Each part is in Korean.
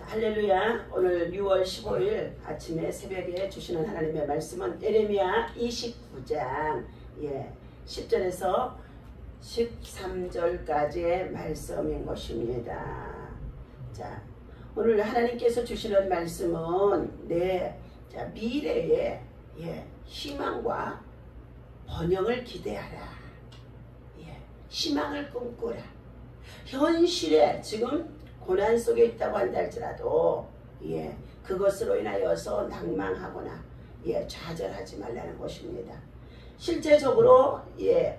할렐루야. 오늘 6월 15일 아침에 새벽에 주시는 하나님의 말씀은 에레미야 29장 10절에서 13절까지의 말씀인 것입니다. 자, 오늘 하나님께서 주시는 말씀은 미래의 희망과 번영을 기대하라. 희망을 꿈꾸라. 현실에 지금 고난 속에 있다고 한다 할지라도 그것으로 인하여서 낭망하거나 좌절하지 말라는 것입니다. 실제적으로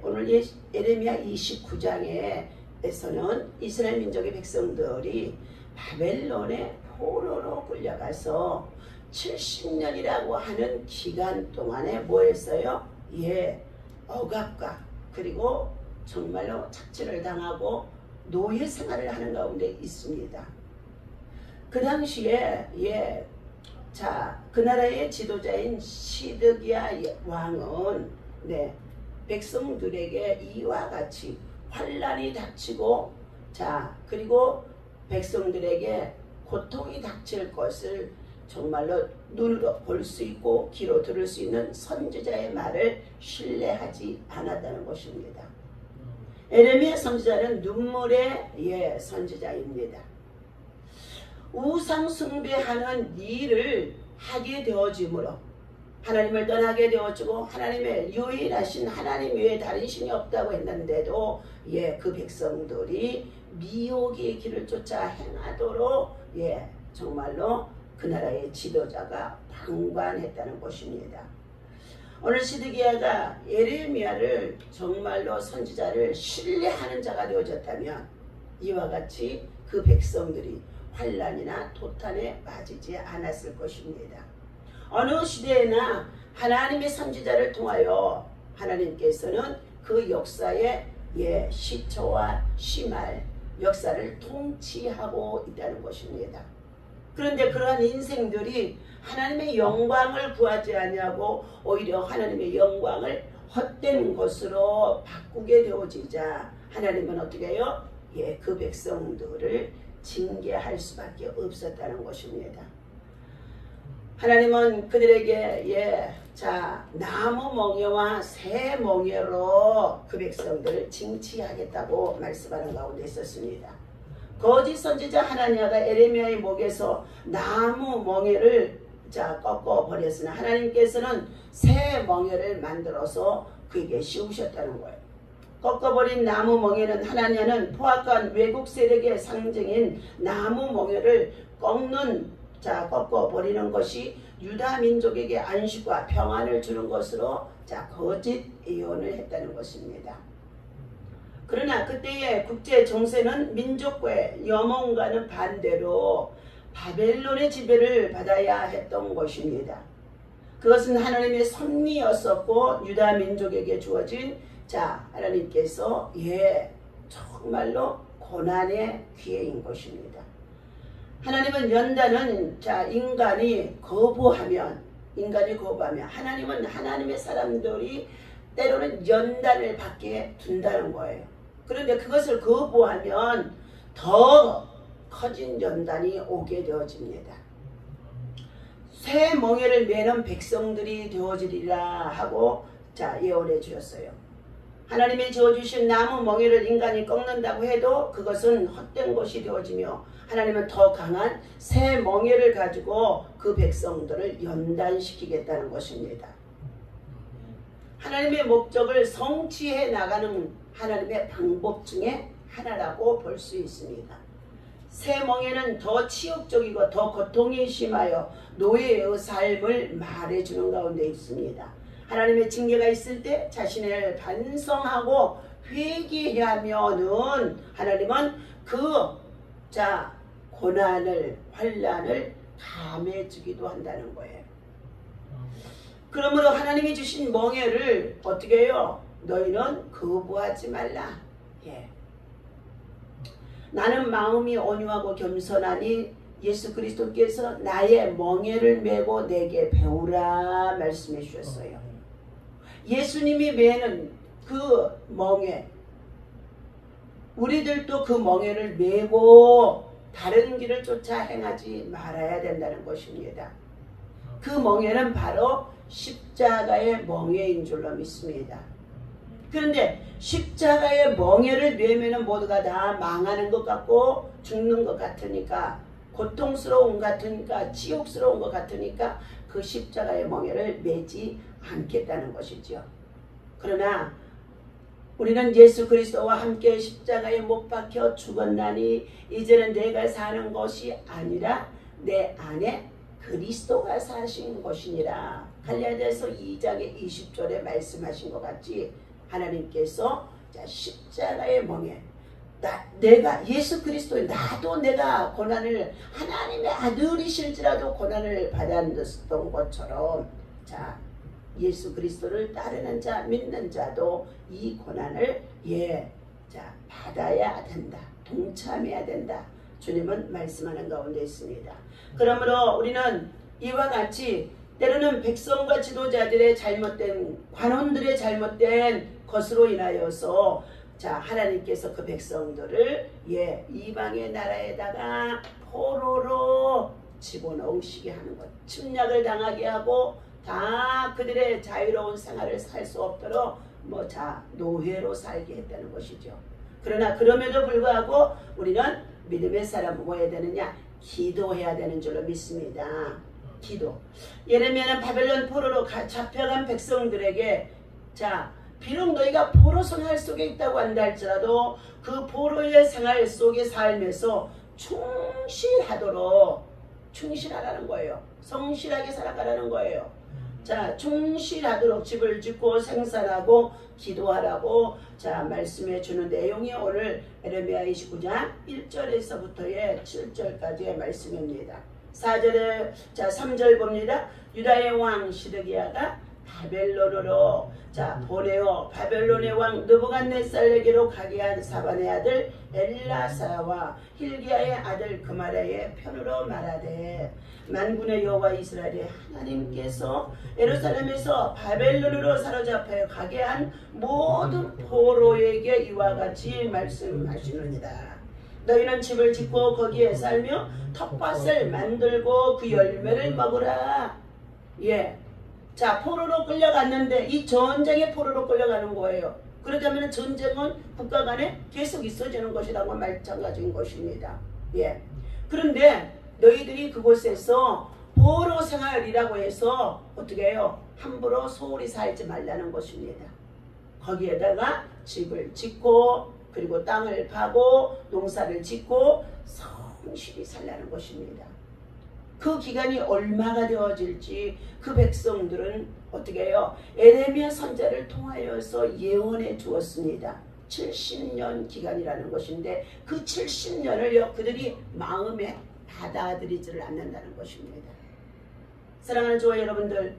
오늘 에레미야 29장에서는 이스라엘 민족의 백성들이 바벨론의 포로로 끌려가서 70년이라고 하는 기간 동안에 뭐 했어요? 억압과 그리고 정말로 착취를 당하고 노예 생활을 하는 가운데 있습니다. 그 당시에 그 나라의 지도자인 시드기야 왕은 백성들에게 이와 같이 환란이 닥치고 그리고 백성들에게 고통이 닥칠 것을 정말로 눈으로 볼 수 있고 귀로 들을 수 있는 선지자의 말을 신뢰하지 않았다는 것입니다. 에레미야 선지자는 눈물의 선지자입니다. 우상 숭배하는 일을 하게 되어지므로 하나님을 떠나게 되어지고 하나님의 유일하신 하나님 외에 다른 신이 없다고 했는데도 그 백성들이 미혹의 길을 쫓아 행하도록 정말로 그 나라의 지도자가 방관했다는 것입니다. 오늘 시드기야가 에레미야를 정말로 선지자를 신뢰하는 자가 되어졌다면 이와 같이 그 백성들이 환란이나 도탄에 빠지지 않았을 것입니다. 어느 시대에나 하나님의 선지자를 통하여 하나님께서는 그 역사의 시초와 심할 역사를 통치하고 있다는 것입니다. 그런데 그러한 인생들이 하나님의 영광을 구하지 아니하고 오히려 하나님의 영광을 헛된 것으로 바꾸게 되어지자 하나님은 어떻게 해요? 그 백성들을 징계할 수밖에 없었다는 것입니다. 하나님은 그들에게 나무 멍에와 새 멍에로 그 백성들을 징치하겠다고 말씀하는 가운데 있었습니다. 거짓 선지자 하나냐가 에레미야의 목에서 나무 멍에를 꺾어 버렸으나 하나님께서는 새 멍에를 만들어서 그에게 씌우셨다는 거예요. 꺾어버린 나무 멍에는 하나냐는 포악한 외국 세력의 상징인 나무 멍에를 꺾어버리는 것이 유다 민족에게 안식과 평안을 주는 것으로 거짓 예언을 했다는 것입니다. 그러나 그때의 국제 정세는 민족과의 염원과는 반대로 바벨론의 지배를 받아야 했던 것입니다. 그것은 하나님의 섭리였었고 유다 민족에게 주어진 하나님께서 정말로 고난의 기회인 것입니다. 하나님은 연단은 인간이 거부하면 하나님은 하나님의 사람들이 때로는 연단을 받게 둔다는 거예요. 그런데 그것을 거부하면 더 커진 연단이 오게 되어집니다. 새 멍에를 매는 백성들이 되어지리라 하고 예언해 주셨어요. 하나님이 지어주신 나무 멍에를 인간이 꺾는다고 해도 그것은 헛된 것이 되어지며 하나님은 더 강한 새 멍에를 가지고 그 백성들을 연단시키겠다는 것입니다. 하나님의 목적을 성취해 나가는 하나님의 방법 중에 하나라고 볼 수 있습니다. 새 멍에는 더 치욕적이고 더 고통이 심하여 노예의 삶을 말해주는 가운데 있습니다. 하나님의 징계가 있을 때 자신을 반성하고 회개하면은 하나님은 고난을 환난을 감해주기도 한다는 거예요. 그러므로 하나님이 주신 멍에를 어떻게 해요? 너희는 거부하지 말라. 나는 마음이 온유하고 겸손하니 예수 그리스도께서 나의 멍에를 메고 내게 배우라 말씀해 주셨어요. 예수님이 메는 그 멍에 우리들도 그 멍에를 메고 다른 길을 쫓아 행하지 말아야 된다는 것입니다. 그 멍에는 바로 십자가의 멍에인 줄로 믿습니다. 그런데 십자가의 멍에를 메면 모두가 다 망하는 것 같고 죽는 것 같으니까, 고통스러운 것 같으니까, 지옥스러운 것 같으니까 그 십자가의 멍에를 메지 않겠다는 것이죠. 그러나 우리는 예수 그리스도와 함께 십자가에 못 박혀 죽었나니 이제는 내가 사는 것이 아니라 내 안에 그리스도가 사신 것이니라. 갈라디아서 2장의 20절에 말씀하신 것 같이 하나님께서 십자가의 멍에 내가 예수 그리스도의 나도 내가 고난을, 하나님의 아들이실지라도 고난을 받았던 것처럼 예수 그리스도를 따르는 자, 믿는 자도 이 고난을 받아야 된다. 동참해야 된다. 주님은 말씀하는 가운데 있습니다. 그러므로 우리는 이와 같이 때로는 백성과 지도자들의 잘못된, 관원들의 잘못된 것으로 인하여서 하나님께서 그 백성들을 이방의 나라에다가 포로로 집어넣으시게 하는 것, 침략을 당하게 하고 다 그들의 자유로운 생활을 살 수 없도록 노예로 살게 했다는 것이죠. 그러나 그럼에도 불구하고 우리는 믿음의 사람은 뭐 해야 되느냐? 기도해야 되는 줄로 믿습니다. 기도. 예레미야는 바벨론 포로로 잡혀간 백성들에게 비록 너희가 포로 생활 속에 있다고 한다 할지라도 그 포로의 생활 속에 살면서 충실하라는 거예요. 성실하게 살아가라는 거예요. 충실하도록 집을 짓고 생산하고 기도하라고 말씀해 주는 내용이 오늘 예레미야 29장 1절에서부터의 7절까지의 말씀입니다. 3절 봅니다. 유다의 왕 시드기야가 바벨론으로 보내어 바벨론의 왕 느부갓네살에게로 가게 한 사반의 아들 엘라사와 힐기야의 아들 그마랴의 편으로 말하되, 만군의 여호와 이스라엘의 하나님께서 예루살렘에서 바벨론으로 사로잡혀 가게 한 모든 포로에게 이와 같이 말씀하시느니라. 너희는 집을 짓고 거기에 살며 텃밭을 만들고 그 열매를 먹으라. 포로로 끌려갔는데 이 전쟁에 포로로 끌려가는 거예요. 그러자면 전쟁은 국가 간에 계속 있어지는 것이라고 마찬가지인 것입니다. 그런데 너희들이 그곳에서 포로 생활이라고 해서 어떻게 해요? 함부로 소홀히 살지 말라는 것입니다. 거기에다가 집을 짓고 그리고 땅을 파고 농사를 짓고 성실히 살라는 것입니다. 그 기간이 얼마가 되어질지 그 백성들은 어떻게 해요? 예레미야 선지자를 통하여서 예언해 주었습니다. 70년 기간이라는 것인데 그 70년을 그들이 마음에 받아들이지를 않는다는 것입니다. 사랑하는 저와 여러분들,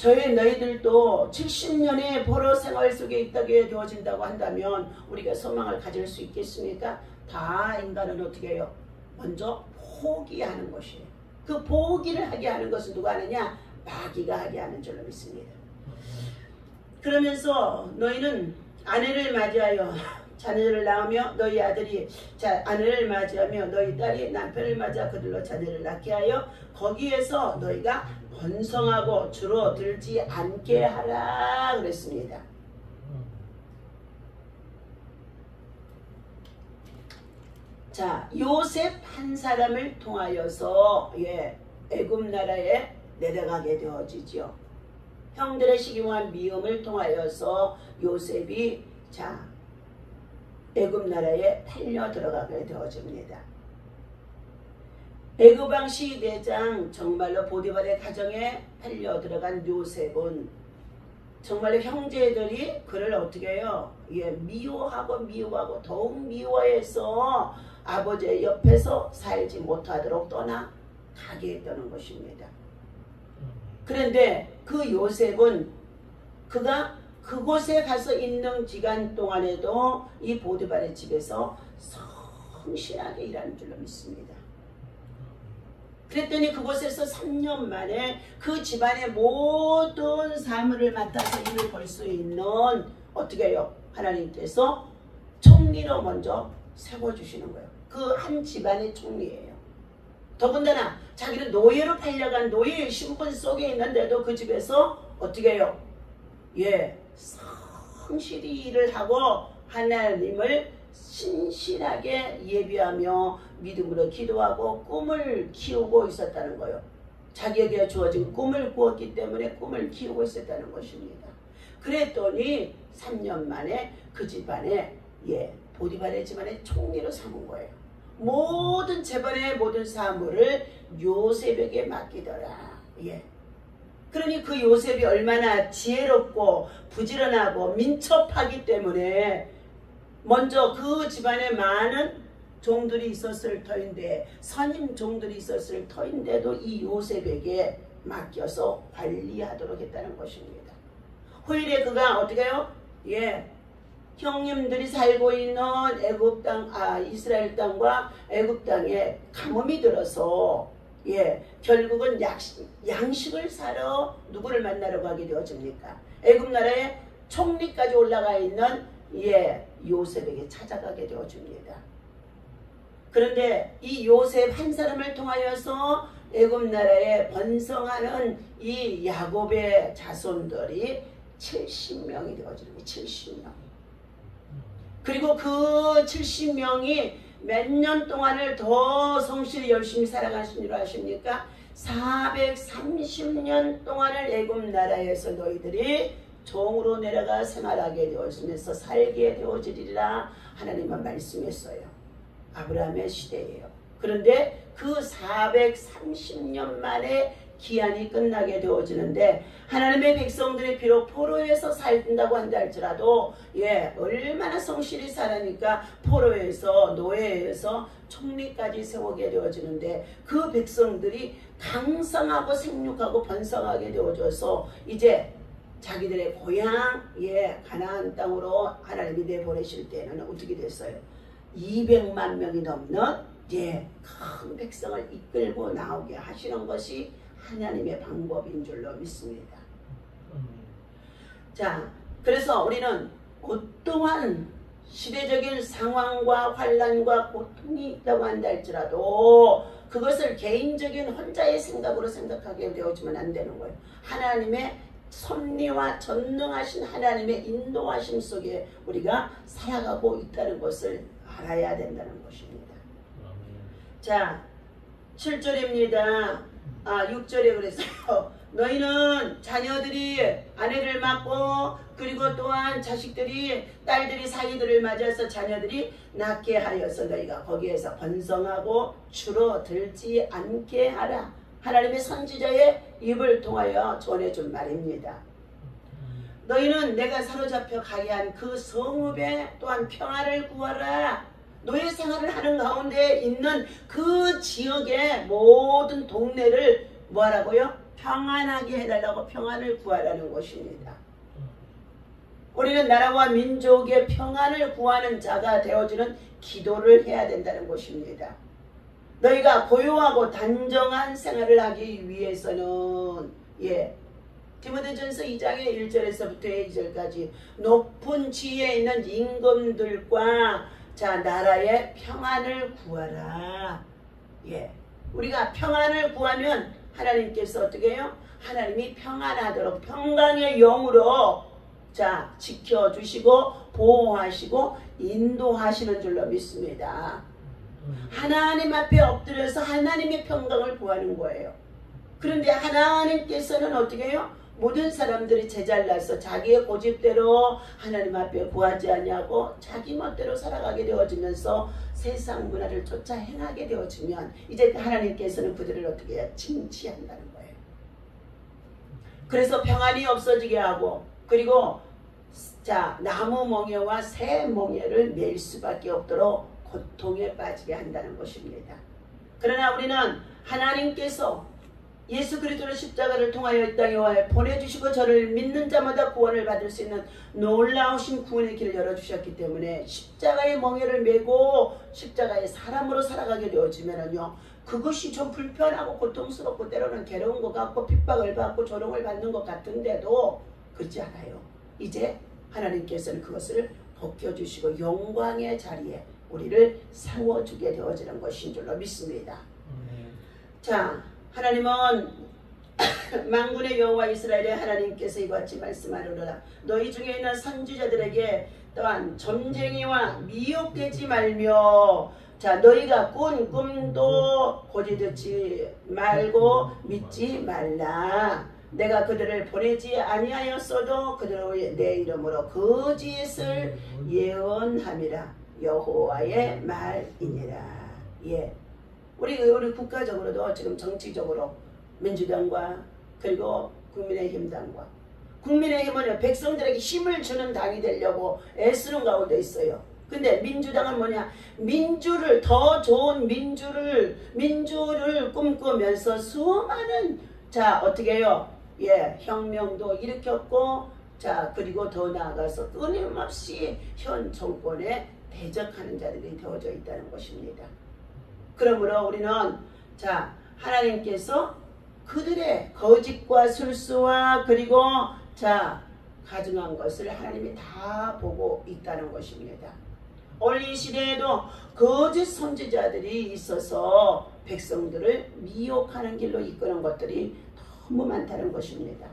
너희들도 70년의 포로 생활 속에 있다게 되어진다고 한다면 우리가 소망을 가질 수 있겠습니까? 다 인간은 어떻게 해요? 먼저 포기하는 것이에요. 그 포기를 하게 하는 것은 누가 하느냐? 마귀가 하게 하는 줄로 믿습니다. 그러면서 너희는 아내를 맞이하여 자녀를 낳으며 너희 아들이 아내를 맞이하며 너희 딸이 남편을 맞아 그들로 자녀를 낳게 하여 거기에서 너희가 번성하고 줄어들지 않게 하라 그랬습니다. 요셉 한 사람을 통하여서 애굽 나라에 내려가게 되어지죠. 형들의 시기와 미움을 통하여서 요셉이 애굽 나라에 팔려 들어가게 되어집니다. 애굽 왕 시대장 정말로 보디발의 가정에 팔려 들어간 요셉은 정말로 형제들이 그를 어떻게 해요? 미워하고 더욱 미워해서 아버지의 옆에서 살지 못하도록 떠나가게 했다는 것입니다. 그런데 그 요셉은 그가 그곳에 가서 있는 기간 동안에도 이 보디발의 집에서 성실하게 일하는 줄로 믿습니다. 그랬더니 그곳에서 3년 만에 그 집안의 모든 사물을 맡아서 일을 벌 수 있는 어떻게 해요? 하나님께서 총리로 먼저 세워주시는 거예요. 그 한 집안의 총리예요. 더군다나 자기는 노예로 팔려간 노예의 신분 속에 있는데도 그 집에서 어떻게 해요? 예, 성실히 일을 하고 하나님을 신실하게 예비하며 믿음으로 기도하고 꿈을 키우고 있었다는 거예요. 자기에게 주어진 꿈을 꾸었기 때문에 꿈을 키우고 있었다는 것입니다. 그랬더니 3년 만에 그 집안에 보디발의 집안의 총리로 삼은 거예요. 모든 재반의 모든 사물을 요셉에게 맡기더라. 그러니 그 요셉이 얼마나 지혜롭고 부지런하고 민첩하기 때문에 먼저 그 집안에 많은 종들이 있었을 터인데, 선임 종들이 있었을 터인데도 이 요셉에게 맡겨서 관리하도록 했다는 것입니다. 후일에 그가 어떻게 해요? 형님들이 살고 있는 이스라엘 땅과 애굽 땅에 가뭄이 들어서 결국은 양식을 사러 누구를 만나러 가게 되어집니까? 애굽 나라에 총리까지 올라가 있는 요셉에게 찾아가게 되어집니다. 그런데 이 요셉 한 사람을 통하여서 애굽 나라에 번성하는 이 야곱의 자손들이 70명이 되어집니다. 70명. 그리고 그 70명이 몇 년 동안을 더 성실히 열심히 살아가신 줄 아십니까? 430년 동안을 애굽 나라에서 너희들이 종으로 내려가 생활하게 되어지면서 살게 되어지리라 하나님은 말씀했어요. 아브라함의 시대예요. 그런데 그 430년 만에 기한이 끝나게 되어지는데, 하나님의 백성들이 비록 포로에서 살다고 한다 할지라도 얼마나 성실히 살으니까 포로에서 노예에서 총리까지 세우게 되어지는데, 그 백성들이 강성하고 생육하고 번성하게 되어져서 이제 자기들의 고향 가나안 땅으로 하나님이 내보내실 때는 어떻게 됐어요? 200만 명이 넘는 큰 백성을 이끌고 나오게 하시는 것이 하나님의 방법인 줄로 믿습니다. 자, 그래서 우리는 어떠한 시대적인 상황과 환난과 고통이 있다고 한다 할지라도 그것을 개인적인 혼자의 생각으로 생각하게 되어지면 안 되는 거예요. 하나님의 섭리와 전능하신 하나님의 인도하심 속에 우리가 살아가고 있다는 것을 알아야 된다는 것입니다. 자, 7절입니다. 6절에 그랬어요. 너희는 자녀들이 아내를 맞고, 그리고 또한 자식들이 딸들이 사위들을 맞아서 자녀들이 낳게 하여서 너희가 거기에서 번성하고 줄어들지 않게 하라. 하나님의 선지자의 입을 통하여 전해준 말입니다. 너희는 내가 사로잡혀 가게 한 그 성읍에 또한 평안을 구하라. 노예 생활을 하는 가운데 있는 그 지역의 모든 동네를 뭐하라고요? 평안하게 해달라고 평안을 구하라는 것입니다. 우리는 나라와 민족의 평안을 구하는 자가 되어주는 기도를 해야 된다는 것입니다. 너희가 고요하고 단정한 생활을 하기 위해서는 디모데전서 2장의 1절에서부터 2절까지 높은 지위에 있는 임금들과 나라의 평안을 구하라. 우리가 평안을 구하면 하나님께서 어떻게 해요? 하나님이 평안하도록 평강의 영으로 지켜주시고 보호하시고 인도하시는 줄로 믿습니다. 하나님 앞에 엎드려서 하나님의 평강을 구하는 거예요. 그런데 하나님께서는 어떻게 해요? 모든 사람들이 제잘나서 자기의 고집대로 하나님 앞에 구하지 않냐고 자기 멋대로 살아가게 되어지면서 세상 문화를 쫓아 행하게 되어지면 이제 하나님께서는 그들을 어떻게 해요? 징치한다는 거예요. 그래서 평안이 없어지게 하고, 그리고 나무 멍에와 새 멍에를 맬 수밖에 없도록 고통에 빠지게 한다는 것입니다. 그러나 우리는 하나님께서 예수 그리스도의 십자가를 통하여 이 땅에 보내주시고 저를 믿는 자마다 구원을 받을 수 있는 놀라우신 구원의 길을 열어주셨기 때문에 십자가의 멍에를 메고 십자가의 사람으로 살아가게 되어지면은요, 그것이 좀 불편하고 고통스럽고 때로는 괴로운 것 같고 핍박을 받고 조롱을 받는 것 같은데도 그렇지 않아요. 이제 하나님께서는 그것을 벗겨주시고 영광의 자리에 우리를 세워주게 되어지는 것인 줄로 믿습니다. 자, 하나님은 만군의 여호와 이스라엘의 하나님께서 이같이 말씀하노라. 너희 중에 있는 선지자들에게 또한 점쟁이와 미혹되지 말며, 자, 너희가 꾼 꿈도 고지 듣지 말고 믿지 말라. 내가 그들을 보내지 아니하였어도 그들의 내 이름으로 거짓을 예언함이라. 여호와의 말이니라. 예, 우리 국가적으로도 지금 정치적으로 민주당과 그리고 국민의힘당과, 국민의힘은 백성들에게 힘을 주는 당이 되려고 애쓰는 가운데 있어요. 근데 민주당은 뭐냐? 민주를, 더 좋은 민주를 꿈꾸면서 수많은, 자, 어떻게 해요? 예, 혁명도 일으켰고, 자, 그리고 더 나아가서 끊임없이 현 정권에 대적하는 자들이 되어져 있다는 것입니다. 그러므로 우리는, 자, 하나님께서 그들의 거짓과 술수와 그리고, 자, 가증한 것을 하나님이 다 보고 있다는 것입니다. 오늘 이 시대에도 거짓 선지자들이 있어서 백성들을 미혹하는 길로 이끄는 것들이 너무 많다는 것입니다.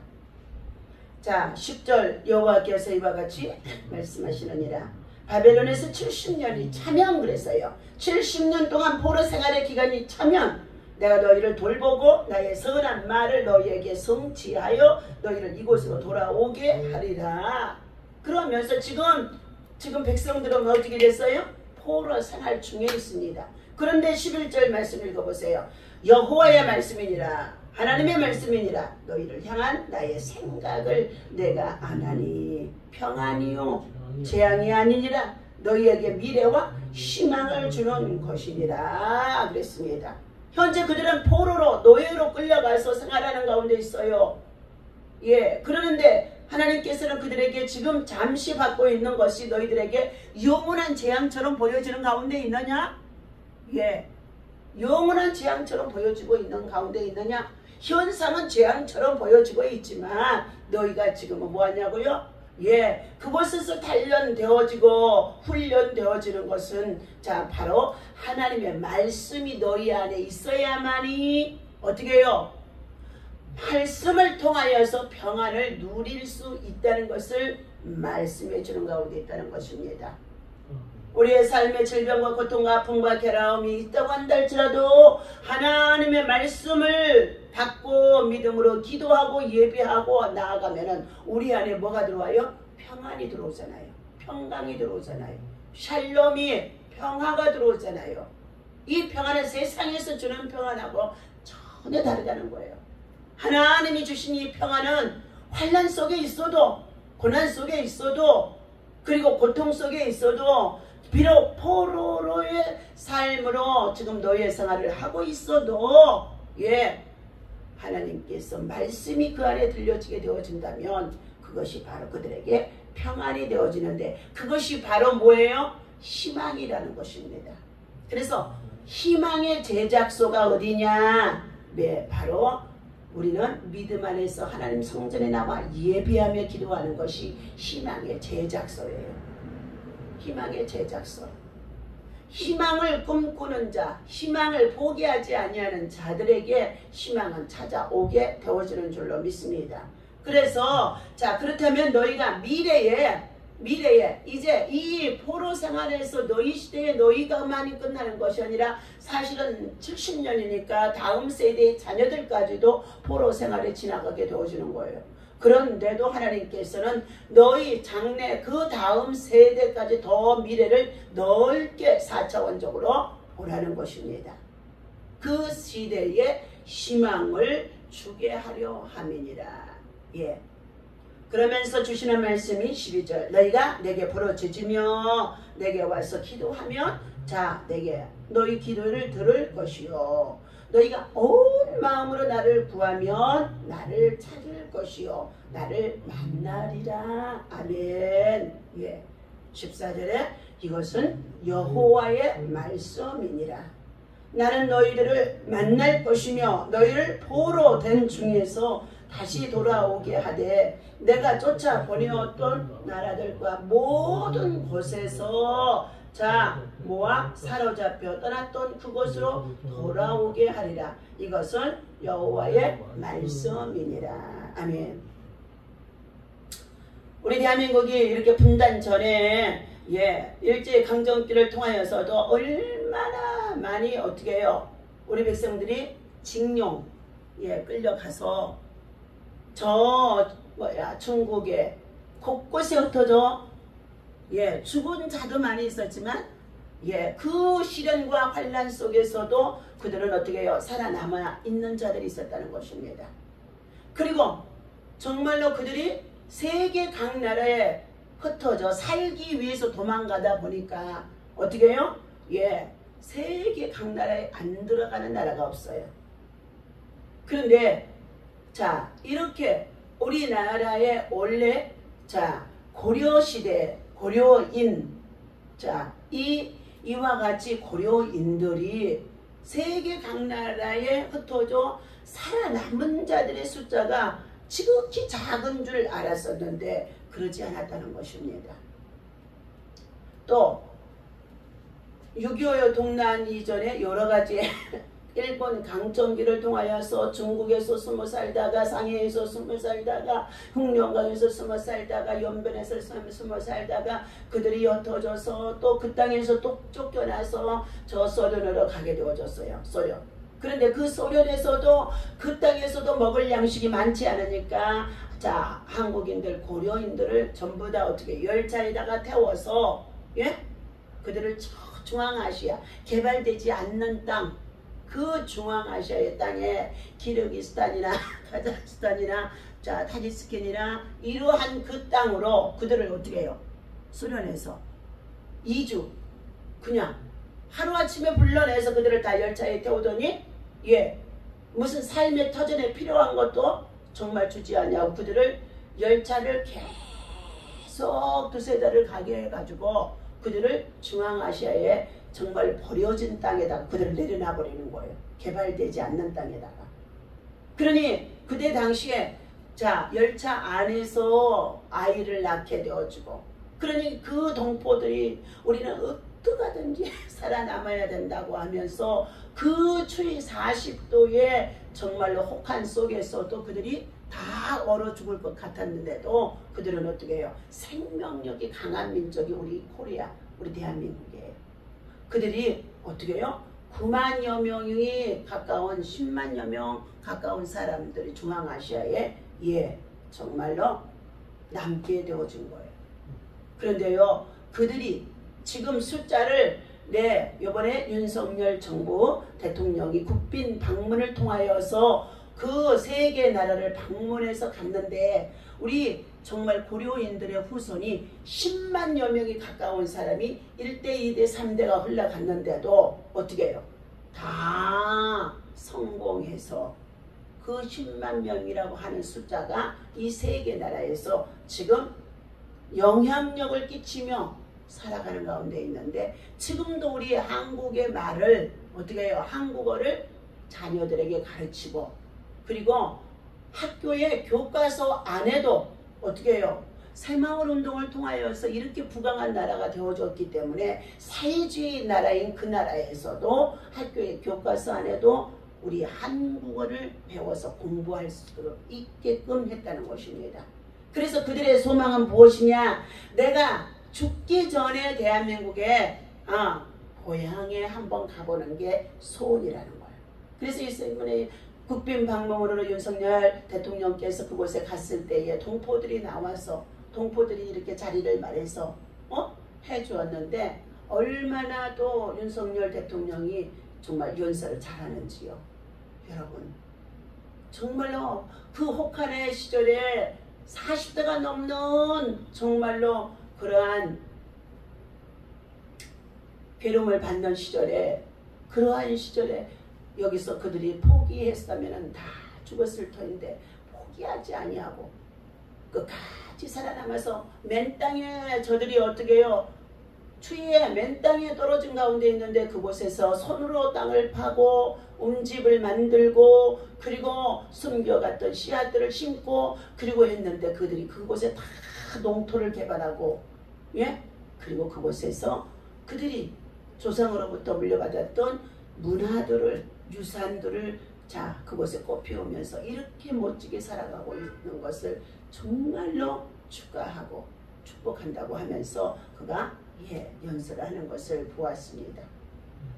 자, 10절 여호와께서 이와 같이 말씀하시느니라. 바벨론에서 70년이 차면, 그랬어요. 70년 동안 포로 생활의 기간이 차면 내가 너희를 돌보고 나의 선한 말을 너희에게 성취하여 너희를 이곳으로 돌아오게 하리라. 그러면서 지금 백성들은 어떻게 됐어요? 포로 생활 중에 있습니다. 그런데 11절 말씀 읽어보세요. 여호와의 말씀이니라, 하나님의 말씀이니라. 너희를 향한 나의 생각을 내가 아나니 평안이요 재앙이 아니니라. 너희에게 미래와 희망을 주는 것이니라. 그랬습니다. 현재 그들은 포로로, 노예로 끌려가서 생활하는 가운데 있어요. 예, 그러는데 하나님께서는 그들에게 지금 잠시 받고 있는 것이 너희들에게 영원한 재앙처럼 보여지는 가운데 있느냐? 예, 영원한 재앙처럼 보여지고 있는 가운데 있느냐? 현상은 재앙처럼 보여지고 있지만 너희가 지금은 뭐하냐고요? 예, 그곳에서 단련되어지고 훈련되어지는 것은, 자, 바로 하나님의 말씀이 너희 안에 있어야만이 어떻게 해요? 말씀을 통하여서 평안을 누릴 수 있다는 것을 말씀해 주는 가운데 있다는 것입니다. 우리의 삶의 질병과 고통과 아픔과 괴로움이 있다고 한다 할지라도 하나님의 말씀을 받고 믿음으로 기도하고 예배하고 나아가면은 우리 안에 뭐가 들어와요? 평안이 들어오잖아요. 평강이 들어오잖아요. 샬롬이, 평화가 들어오잖아요. 이 평안은 세상에서 주는 평안하고 전혀 다르다는 거예요. 하나님이 주신 이 평안은 환난 속에 있어도, 고난 속에 있어도, 그리고 고통 속에 있어도, 비록 포로로의 삶으로 지금 노예 생활을 하고 있어도, 예, 하나님께서 말씀이 그 안에 들려지게 되어진다면 그것이 바로 그들에게 평안이 되어지는데, 그것이 바로 뭐예요? 희망이라는 것입니다. 그래서 희망의 제작소가 어디냐? 네, 바로 우리는 믿음 안에서 하나님 성전에 나와 예배하며 기도하는 것이 희망의 제작소예요. 희망의 제작소. 희망을 꿈꾸는 자, 희망을 포기하지 아니하는 자들에게 희망은 찾아오게 되어지는 줄로 믿습니다. 그래서, 자, 그렇다면 너희가 미래에 이제 이 포로 생활에서 너희 시대에 너희가만이 끝나는 것이 아니라 사실은 70년이니까 다음 세대의 자녀들까지도 포로 생활에 지나가게 되어지는 거예요. 그런데도 하나님께서는 너희 장래 그 다음 세대까지 더 미래를 넓게 4차원적으로 보라는 것입니다. 그 시대에 희망을 주게 하려 함이니라. 예. 그러면서 주시는 말씀이 12절. 너희가 내게 부르짖으며 내게 와서 기도하면, 자, 내게 너희 기도를 들을 것이요. 너희가 온 마음으로 나를 구하면 나를 찾을 것이요. 나를 만나리라. 아멘. 예. 14절에 이것은 여호와의 말씀이니라. 나는 너희들을 만날 것이며 너희를 포로 된 중에서 다시 돌아오게 하되 내가 쫓아 보내었던 나라들과 모든 곳에서 자 뭐와 사로잡혀 떠났던 그곳으로 돌아오게 하리라. 이것은 여호와의 말씀이니라. 아멘. 우리 대한민국이 이렇게 분단 전에 일제강점기를 통하여서도 얼마나 많이 어떻게 해요? 우리 백성들이 징용 끌려가서 중국에 곳곳에 흩어져 죽은 자도 많이 있었지만 그 시련과 환란 속에서도 그들은 어떻게 해요? 살아남아 있는 자들이 있었다는 것입니다. 그리고 정말로 그들이 세계 각 나라에 흩어져 살기 위해서 도망가다 보니까 어떻게 해요? 세계 각 나라에 안 들어가는 나라가 없어요. 그런데 자 이렇게 우리나라에 원래 고려시대 고려인 이와 같이 고려인들이 세계 각 나라에 흩어져 살아남은 자들의 숫자가 지극히 작은 줄 알았었는데 그러지 않았다는 것입니다. 또 6.25 동란 이전에 여러가지 일본 강점기를 통하여서 중국에서 숨어 살다가 상해에서 숨어 살다가 흑룡강에서 숨어 살다가 연변에서 숨어 살다가 그들이 흩어져서 또 그 땅에서 또 쫓겨나서 저 소련으로 가게 되어졌어요. 소련. 그런데 그 소련에서도 그 땅에서도 먹을 양식이 많지 않으니까 한국인들 고려인들을 전부 다 어떻게 열차에다가 태워서 그들을 중앙아시아 개발되지 않는 땅 그 중앙아시아의 땅에 키르기스탄이나 카자흐스탄이나 타지스탄이나 이러한 그 땅으로 그들을 어떻게 해요? 소련에서 2주 그냥 하루아침에 불러내서 그들을 다 열차에 태우더니 무슨 삶의 터전에 필요한 것도 정말 주지 않냐고 그들을 열차를 계속 두세 달을 가게 해가지고 그들을 중앙아시아에 정말 버려진 땅에다가 그들을 내려놔 버리는 거예요. 개발되지 않는 땅에다가. 그러니 그때 당시에 열차 안에서 아이를 낳게 되어주고 그러니 그 동포들이 우리는 어떡하든지 살아남아야 된다고 하면서 그 추위 40도의 정말로 혹한 속에서도 그들이 다 얼어 죽을 것 같았는데도 그들은 어떻게 해요? 생명력이 강한 민족이 우리 코리아, 우리 대한민국이에요. 그들이 어떻게 해요? 9만여 명이 가까운 10만여 명 가까운 사람들이 중앙아시아에 정말로 남게 되어준 거예요. 그런데요 그들이 지금 숫자를 이번에 윤석열 정부 대통령이 국빈 방문을 통하여서 그 세계 나라를 방문해서 갔는데 우리 정말 고려인들의 후손이 10만여 명이 가까운 사람이 1대 2대 3대가 흘러갔는데도 어떻게 해요? 다 성공해서 그 10만 명이라고 하는 숫자가 이 세계 나라에서 지금 영향력을 끼치며 살아가는 가운데 있는데 지금도 우리 한국의 말을 어떻게 해요? 한국어를 자녀들에게 가르치고 그리고 학교의 교과서 안에도 어떻게 해요? 새마을 운동을 통하여서 이렇게 부강한 나라가 되어졌기 때문에 사회주의 나라인 그 나라에서도 학교의 교과서 안에도 우리 한국어를 배워서 공부할 수 있게끔 했다는 것입니다. 그래서 그들의 소망은 무엇이냐? 내가 죽기 전에 대한민국에 고향에 한번 가보는 게 소원이라는 거예요. 그래서 이번에 국빈 방문으로 윤석열 대통령께서 그곳에 갔을 때에 동포들이 나와서 동포들이 이렇게 자리를 말해서 해주었는데 얼마나 또 윤석열 대통령이 정말 연설을 잘하는지요. 여러분 정말로 그 혹한의 시절에 40대가 넘는 정말로 그러한 괴로움을 받는 시절에 그러한 시절에 여기서 그들이 포기했다면 다 죽었을 터인데 포기하지 아니하고 끝까지 살아남아서 맨 땅에 저들이 어떻게 해요? 추위에 맨 땅에 떨어진 가운데 있는데 그곳에서 손으로 땅을 파고 움집을 만들고 그리고 숨겨갔던 씨앗들을 심고 그리고 했는데 그들이 그곳에 다 농토를 개발하고 그리고 그곳에서 그들이 조상으로부터 물려받았던 문화들을 유산들을 자 그곳에 꽃피우면서 이렇게 멋지게 살아가고 있는 것을 정말로 축하하고 축복한다고 하면서 그가 연설하는 것을 보았습니다.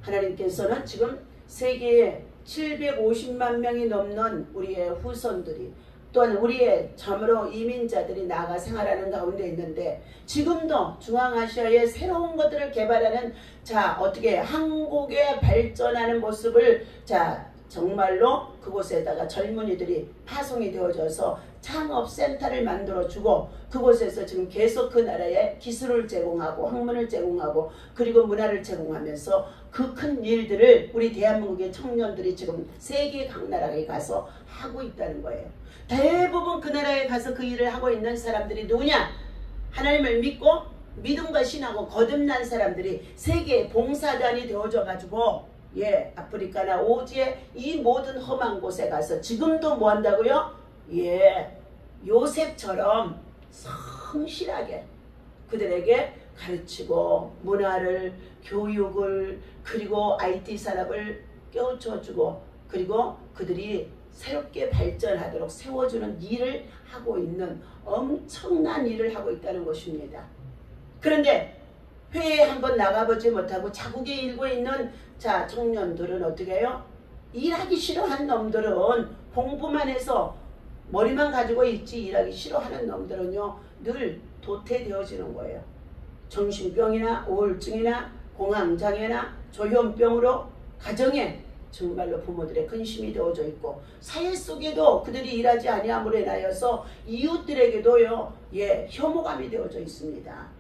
하나님께서는 지금 세계에 750만 명이 넘는 우리의 후손들이 또한 우리의 참으로 이민자들이 나가 생활하는 가운데 있는데 지금도 중앙아시아의 새로운 것들을 개발하는 자 어떻게 한국의 발전하는 모습을 자 정말로 그곳에다가 젊은이들이 파송이 되어져서 창업센터를 만들어주고 그곳에서 지금 계속 그 나라에 기술을 제공하고 학문을 제공하고 그리고 문화를 제공하면서 그 큰 일들을 우리 대한민국의 청년들이 지금 세계 각 나라에 가서 하고 있다는 거예요. 대부분 그 나라에 가서 그 일을 하고 있는 사람들이 누구냐? 하나님을 믿고 믿음과 신하고 거듭난 사람들이 세계의 봉사단이 되어져 가지고 아프리카나 오지의 이 모든 험한 곳에 가서 지금도 뭐 한다고요? 요셉처럼 성실하게 그들에게 가르치고 문화를 교육을 그리고 IT 산업을 깨우쳐주고 그리고 그들이 새롭게 발전하도록 세워주는 일을 하고 있는 엄청난 일을 하고 있다는 것입니다. 그런데 회의에 한번 나가보지 못하고 자국에 일고 있는 자 청년들은 어떻게 해요? 일하기 싫어하는 놈들은 공부만 해서 머리만 가지고 있지 일하기 싫어하는 놈들은요 늘 도태되어지는 거예요. 정신병이나 우울증이나 공황장애나 조현병으로 가정에 정말로 부모들의 근심이 되어져 있고 사회 속에도 그들이 일하지 아니함으로 인하여서 이웃들에게도요 혐오감이 되어져 있습니다.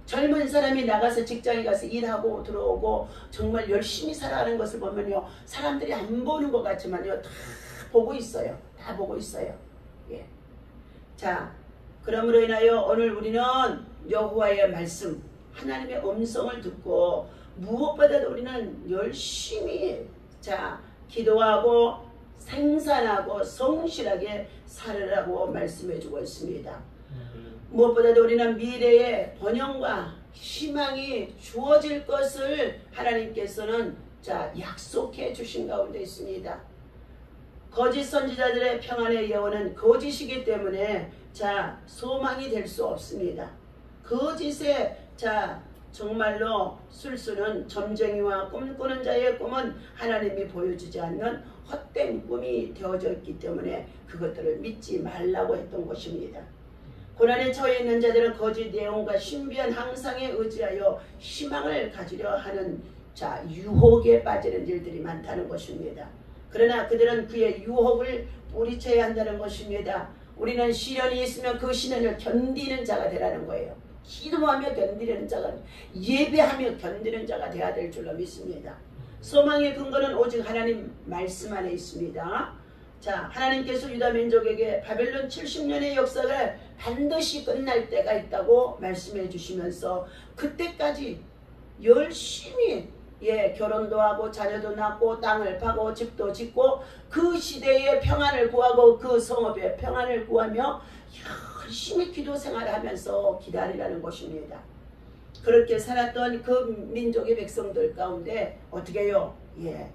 젊은 사람이 나가서 직장에 가서 일하고 들어오고 정말 열심히 살아가는 것을 보면요 사람들이 안 보는 것 같지만요 다 보고 있어요. 다 보고 있어요. 자 그러므로 인하여 오늘 우리는 여호와의 말씀 하나님의 음성을 듣고 무엇보다도 우리는 열심히 자 기도하고 생산하고 성실하게 살으라고 말씀해 주고 있습니다. 무엇보다도 우리는 미래의 번영과 희망이 주어질 것을 하나님께서는 자 약속해 주신 가운데 있습니다. 거짓 선지자들의 평안의 예언은 거짓이기 때문에 자 소망이 될 수 없습니다. 거짓의 자 정말로 술수는 점쟁이와 꿈꾸는 자의 꿈은 하나님이 보여주지 않는 헛된 꿈이 되어져 있기 때문에 그것들을 믿지 말라고 했던 것입니다. 고난에 처해 있는 자들은 거짓 내용과 신비한 항상에 의지하여 희망을 가지려 하는 자 유혹에 빠지는 일들이 많다는 것입니다. 그러나 그들은 그의 유혹을 뿌리쳐야 한다는 것입니다. 우리는 시련이 있으면 그 시련을 견디는 자가 되라는 거예요. 기도하며 견디는 자가 예배하며 견디는 자가 되어야 될 줄로 믿습니다. 소망의 근거는 오직 하나님 말씀 안에 있습니다. 자 하나님께서 유다 민족에게 바벨론 70년의 역사가 반드시 끝날 때가 있다고 말씀해 주시면서 그때까지 열심히 결혼도 하고 자녀도 낳고 땅을 파고 집도 짓고 그 시대의 평안을 구하고 그 성읍의 평안을 구하며 열심히 기도 생활하면서 기다리라는 것입니다. 그렇게 살았던 그 민족의 백성들 가운데 어떻게 해요?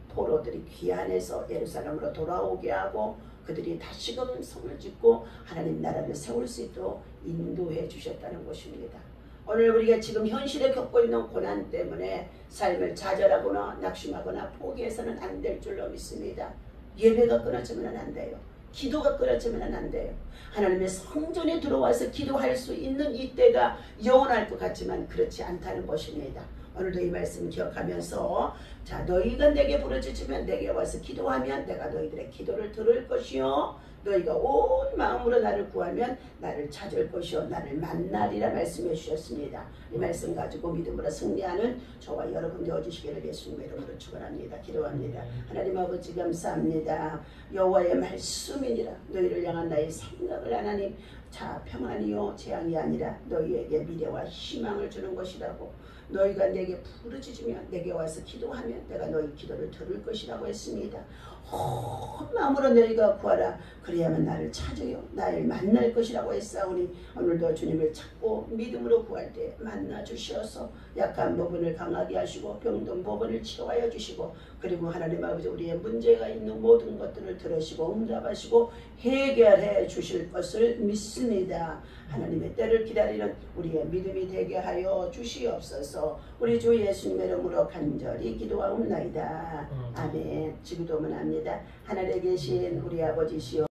포로들이 귀환해서 예루살렘으로 돌아오게 하고 그들이 다시금 성을 짓고 하나님 나라를 세울 수 있도록 인도해 주셨다는 것입니다. 오늘 우리가 지금 현실에 겪고 있는 고난 때문에 삶을 좌절하거나 낙심하거나 포기해서는 안 될 줄로 믿습니다. 예배가 끊어지면 안 돼요. 기도가 끊어지면 안 돼요. 하나님의 성전에 들어와서 기도할 수 있는 이때가 영원할 것 같지만 그렇지 않다는 것입니다. 오늘도 이 말씀 기억하면서 자 너희가 내게 부르짖으면 내게 와서 기도하면 내가 너희들의 기도를 들을 것이요 너희가 온 마음으로 나를 구하면 나를 찾을 것이요 나를 만나리라 말씀해 주셨습니다. 이 말씀 가지고 믿음으로 승리하는 저와 여러분 되어주시기를 예수님의 이름으로 축원합니다. 기도합니다. 하나님 아버지 감사합니다. 여호와의 말씀이니라 너희를 향한 나의 생각을 하나님 자 평안이요 재앙이 아니라 너희에게 미래와 희망을 주는 것이라고 너희가 내게 부르짖으면 내게 와서 기도하면 내가 너희 기도를 들을 것이라고 했습니다. 온 마음으로 너희가 구하라. 그래야만 나를 찾아요. 나를 만날 것이라고 했사오니 오늘도 주님을 찾고 믿음으로 구할 때 만나 주시어서 약한 부분을 강하게 하시고 병든 부분을 치료하여 주시고 그리고 하나님 아버지 우리의 문제가 있는 모든 것들을 들으시고 응답하시고 해결해 주실 것을 믿습니다. 하나님의 때를 기다리는 우리의 믿음이 되게 하여 주시옵소서. 우리 주 예수님의 이름으로 간절히 기도하옵나이다. 아멘. 기도만 합니다. 하늘에 계신 우리 아버지시여